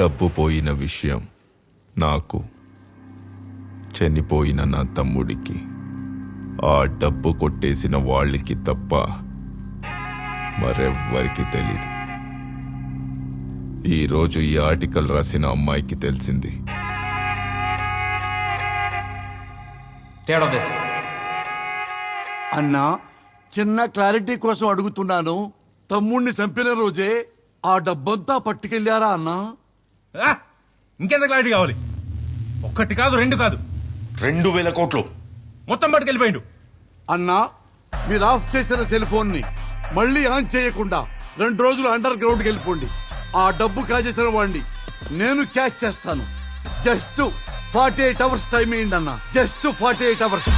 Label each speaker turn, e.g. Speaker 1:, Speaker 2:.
Speaker 1: డబ్బు పోయిన విషయం నాకు, చనిపోయిన నా తమ్ముడికి, ఆ డబ్బు కొట్టేసిన వాళ్ళకి తప్ప మరెవ్వరికి తెలీదు. ఈరోజు ఈ ఆర్టికల్ రాసిన అమ్మాయికి తెలిసింది.
Speaker 2: అన్నా, చిన్న క్లారిటీ కోసం అడుగుతున్నాను. తమ్ముణ్ణి చంపిన రోజే ఆ డబ్బంతా పట్టుకెళ్ళారా అన్నా?
Speaker 3: ఇంకెంత క్లారిటీ కావాలి? ఒక్కటి కాదు, రెండు కాదు,
Speaker 4: 2000 కోట్లు
Speaker 3: మొత్తం పట్టుకెళ్ళిపోయిండు.
Speaker 2: అన్నా, మీరు ఆఫ్ చేసిన సెల్ ఫోన్ ని మళ్ళీ ఆన్ చేయకుండా 2 రోజులు అండర్ గ్రౌండ్కి వెళ్ళిపోండి. ఆ డబ్బు కాజేసిన వాడిని నేను క్యాచ్ చేస్తాను. జస్ట్ 48 అవర్స్ టైం ఇయ్యండి అన్నా, జస్ట్ 48 అవర్స్.